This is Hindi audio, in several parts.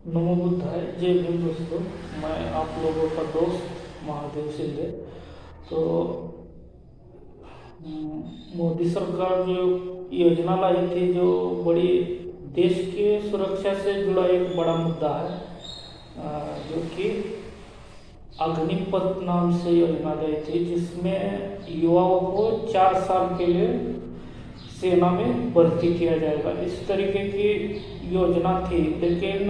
नमो बुद्धाय। जय भीम दोस्तों। मैं आप लोगों का दोस्त महादेव शिंदे। तो मोदी सरकार जो योजना लाई थी, जो बड़ी देश के सुरक्षा से जुड़ा एक बड़ा मुद्दा है, जो कि अग्निपथ नाम से योजना लाई थी, जिसमें युवाओं को 4 साल के लिए सेना में भर्ती किया जाएगा। इस तरीके की योजना थी, लेकिन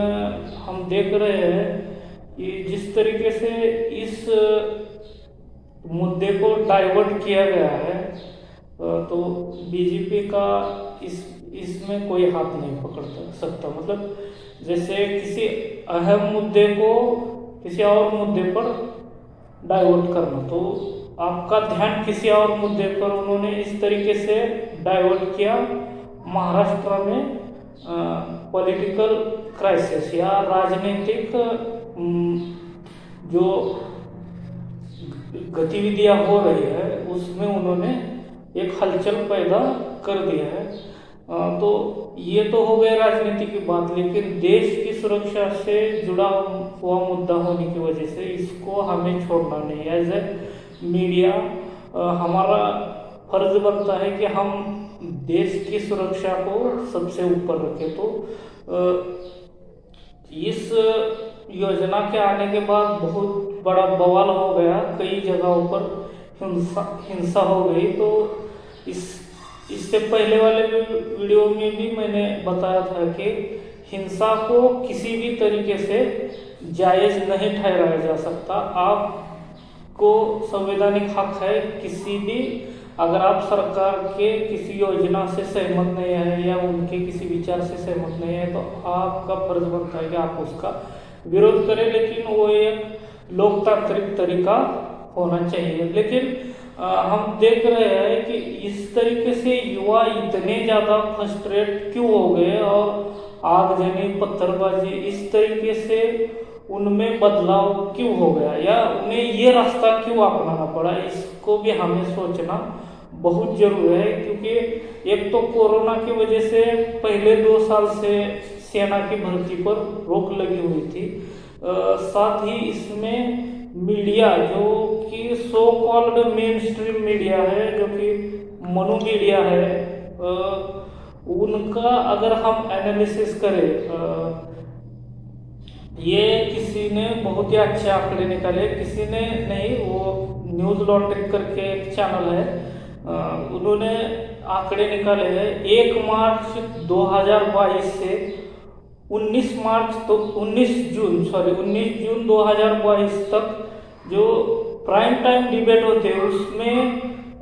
हम देख रहे हैं कि जिस तरीके से इस मुद्दे को डाइवर्ट किया गया है, तो बीजेपी का इसमें कोई हाथ नहीं पकड़ सकता। मतलब जैसे किसी अहम मुद्दे को किसी और मुद्दे पर डाइवर्ट करना, तो आपका ध्यान किसी और मुद्दे पर उन्होंने इस तरीके से डाइवर्ट किया। महाराष्ट्र में पॉलिटिकल क्राइसिस या राजनीतिक जो गतिविधियां हो रही है, उसमें उन्होंने एक हलचल पैदा कर दिया है। तो ये तो हो गए राजनीति की बात, लेकिन देश की सुरक्षा से जुड़ा हुआ मुद्दा होने की वजह से इसको हमें छोड़ना नहीं। एज ए मीडिया हमारा फर्ज बनता है कि हम देश की सुरक्षा को सबसे ऊपर रखें। तो इस योजना के आने के बाद बहुत बड़ा बवाल हो गया, कई जगहों पर हिंसा हो गई। तो इससे पहले वाले वीडियो में भी मैंने बताया था कि हिंसा को किसी भी तरीके से जायज़ नहीं ठहराया जा सकता। आपको संवैधानिक हक है, किसी भी अगर आप सरकार के किसी योजना से सहमत नहीं है या उनके किसी विचार से सहमत नहीं है, तो आपका फर्ज बनता है कि आप उसका विरोध करें, लेकिन वो एक लोकतांत्रिक तरीका होना चाहिए। लेकिन हम देख रहे हैं कि इस तरीके से युवा इतने ज़्यादा फ्रस्ट्रेट क्यों हो गए और आगजनी पत्थरबाजी इस तरीके से उनमें बदलाव क्यों हो गया, या उन्हें ये रास्ता क्यों अपनाना पड़ा, इसको भी हमें सोचना बहुत जरूरी है। क्योंकि एक तो कोरोना की वजह से पहले 2 साल से सेना की भर्ती पर रोक लगी हुई थी। साथ ही इसमें मीडिया, जो कि so called main stream media है, जो कि मनु मीडिया है, उनका अगर हम एनालिसिस करें, ये किसी ने बहुत ही अच्छे आंकड़े निकाले, किसी ने नहीं, वो न्यूज़ लॉन्ड्री करके एक चैनल है, उन्होंने आंकड़े निकाले हैं। 1 मार्च 2022 से 19 जून 2022 तक जो प्राइम टाइम डिबेट होते हैं, उसमें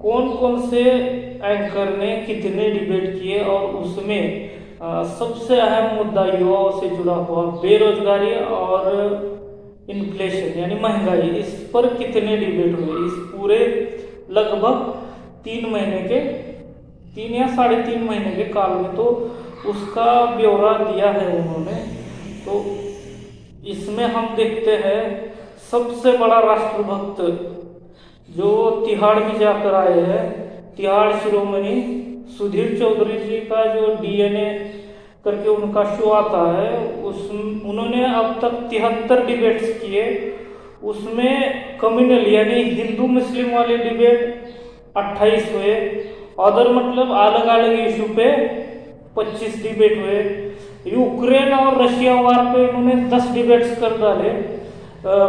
कौन कौन से एंकर ने कितने डिबेट किए, और उसमें सबसे अहम मुद्दा युवाओं से जुड़ा हुआ बेरोजगारी और इन्फ्लेशन यानी महंगाई, इस पर कितने डिबेट हुए इस पूरे लगभग 3 या 3.5 महीने के काल में। तो उसका ब्यौरा दिया है उन्होंने। तो इसमें हम देखते हैं सबसे बड़ा राष्ट्रभक्त जो तिहाड़ में जाकर आए हैं, तिहाड़ शिरोमणि सुधीर चौधरी जी का जो DNA करके उनका शो आता है, उन्होंने अब तक 73 डिबेट्स किए। उसमें कम्युनल यानी हिंदू मुस्लिम वाले डिबेट 28 हुए, अदर मतलब अलग अलग इशू पे 25 डिबेट हुए। यूक्रेन और रशिया वार पे उन्होंने 10 डिबेट्स कर डाले,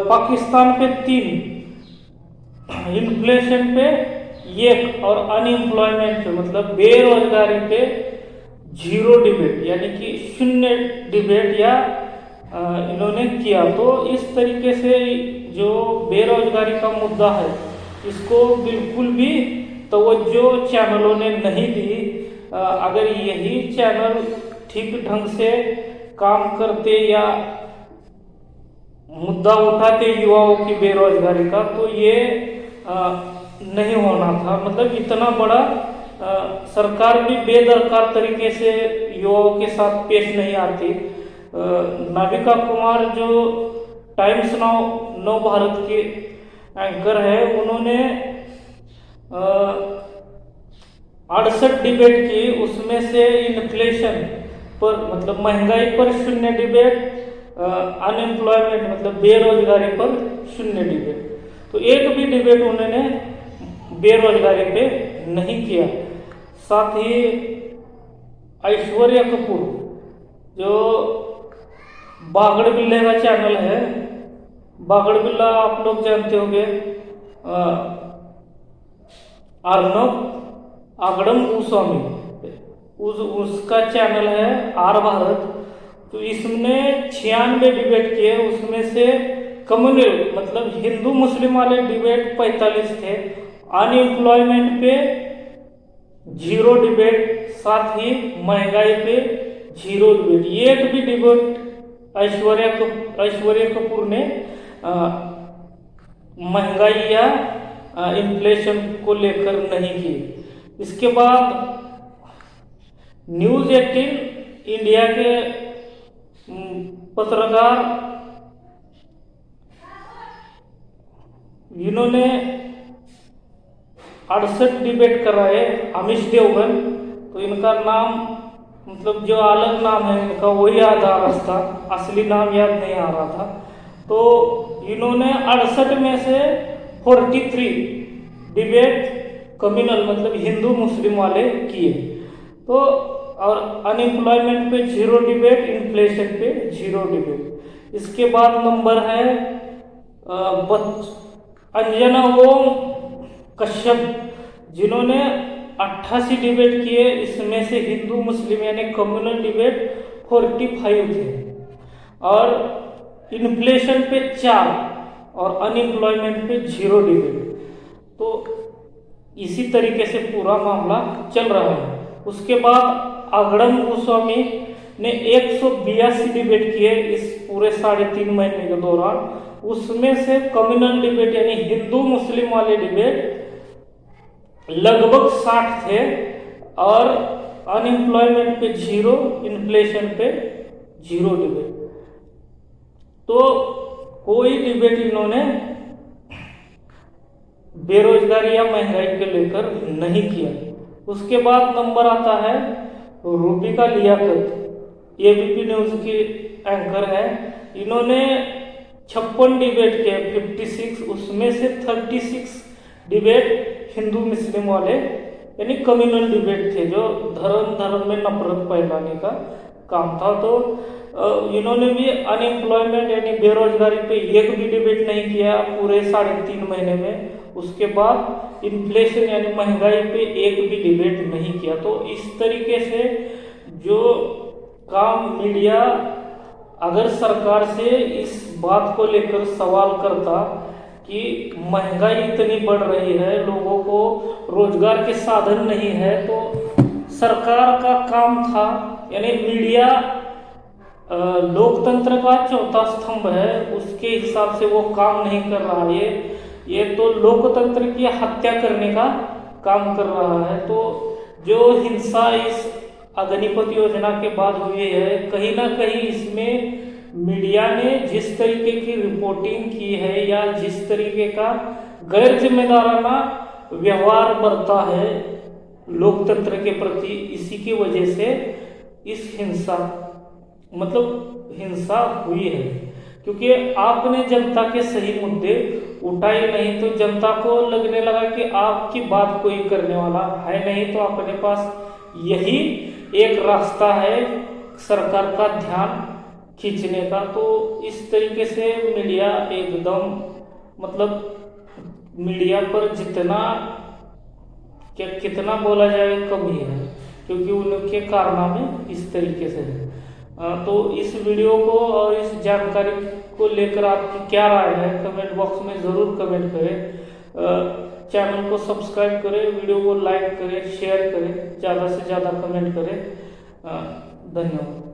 पाकिस्तान पे 3, इन्फ्लेशन पे 1 और अनएम्प्लॉयमेंट पे मतलब बेरोजगारी पे 0 डिबेट यानी कि 0 डिबेट या इन्होंने किया। तो इस तरीके से जो बेरोजगारी का मुद्दा है, इसको बिल्कुल भी तवज्जो चैनलों ने नहीं दी। अगर यही चैनल ठीक ढंग से काम करते या मुद्दा उठाते युवाओं की बेरोजगारी का, तो ये नहीं होना था। मतलब इतना बड़ा सरकार भी बेदरकार तरीके से युवाओं के साथ पेश नहीं आती। नाविका कुमार जो टाइम्स नाउ भारत के एंकर है, उन्होंने 68 डिबेट की, उसमें से इन्फ्लेशन पर मतलब महंगाई पर 0 डिबेट, अनएम्प्लॉयमेंट मतलब बेरोजगारी पर 0 डिबेट। तो एक भी डिबेट उन्होंने बेरोजगारी पे नहीं किया। साथ ही ऐश्वर्या कपूर जो बागड़ बिल्ले का चैनल है, बागड़ बिल्ला आप लोग जानते होंगे, अर्नब आगड़म गोस्वामी, उसका चैनल है आर भारत। तो इसने 96 डिबेट किए, उसमें से कम्युनल मतलब हिंदू मुस्लिम वाले डिबेट 45 थे, अनएम्प्लॉयमेंट पे 0 डिबेट, साथ ही महंगाई पे 0 डिबेट। एक भी डिबेट ऐश्वर्या कपूर ने महंगाई या इन्फ्लेशन को लेकर नहीं की। इसके बाद न्यूज़ 18 इंडिया के पत्रकार इन्होंने 68 डिबेट कराए, अमीश देवगन। तो इनका नाम मतलब जो अलग नाम है इनका वही याद आ रहा था, असली नाम याद नहीं आ रहा था। तो इन्होंने 68 में से 43 डिबेट कम्युनल मतलब हिंदू मुस्लिम वाले किए। तो और अनएम्प्लॉयमेंट पे 0 डिबेट, इन्फ्लेशन पे 0 डिबेट। इसके बाद नंबर है अंजना ओम कश्यप, जिन्होंने 88 डिबेट किए। इसमें से हिंदू मुस्लिम यानी कम्युनल डिबेट 45 थे, और इन्फ्लेशन पे 4 और अनएम्प्लॉयमेंट पे 0 डिबेट। तो इसी तरीके से पूरा मामला चल रहा है। उसके बाद आगड़म गोस्वामी ने 182 डिबेट किए इस पूरे 3.5 महीने के दौरान। उसमें से कम्युनल डिबेट यानी हिंदू मुस्लिम वाले डिबेट लगभग 60 थे, और अनएम्प्लॉयमेंट पे 0, इन्फ्लेशन पे 0 डिबेट। तो कोई डिबेट इन्होंने बेरोजगारी या महंगाई को लेकर नहीं किया। उसके बाद नंबर आता है रूबिका लियाकत, एबीपी न्यूज की एंकर है। इन्होंने 56 डिबेट किए, 56, उसमें से 36 डिबेट हिंदू मुस्लिम वाले यानी कम्युनल डिबेट थे, जो धर्म में नफरत फैलाने का काम था। तो इन्होंने भी अनएम्प्लॉयमेंट यानी बेरोजगारी पे एक भी डिबेट नहीं किया पूरे 3.5 महीने में। उसके बाद इन्फ्लेशन यानी महंगाई पे एक भी डिबेट नहीं किया। तो इस तरीके से जो काम मीडिया अगर सरकार से इस बात को लेकर सवाल करता कि महंगाई इतनी बढ़ रही है, लोगों को रोजगार के साधन नहीं है, तो सरकार का काम था, यानी मीडिया लोकतंत्र का चौथा स्तंभ है, उसके हिसाब से वो काम नहीं कर रहा है। ये तो लोकतंत्र की हत्या करने का काम कर रहा है। तो जो हिंसा इस अग्निपथ योजना के बाद हुई है, कहीं ना कहीं इसमें मीडिया ने जिस तरीके की रिपोर्टिंग की है या जिस तरीके का गैर जिम्मेदाराना व्यवहार बरता है लोकतंत्र के प्रति, इसी की वजह से इस हिंसा हुई है। क्योंकि आपने जनता के सही मुद्दे उठाए नहीं, तो जनता को लगने लगा कि आपकी बात कोई करने वाला है नहीं, तो अपने पास यही एक रास्ता है सरकार का ध्यान खींचने का। तो इस तरीके से मीडिया एकदम मीडिया पर कितना बोला जाए कम ही है, क्योंकि उनके कारनामे इस तरीके से है। तो इस वीडियो को और इस जानकारी को लेकर आपकी क्या राय है, कमेंट बॉक्स में ज़रूर कमेंट करें। चैनल को सब्सक्राइब करें, वीडियो को लाइक करें, शेयर करें, ज़्यादा से ज़्यादा कमेंट करें। धन्यवाद।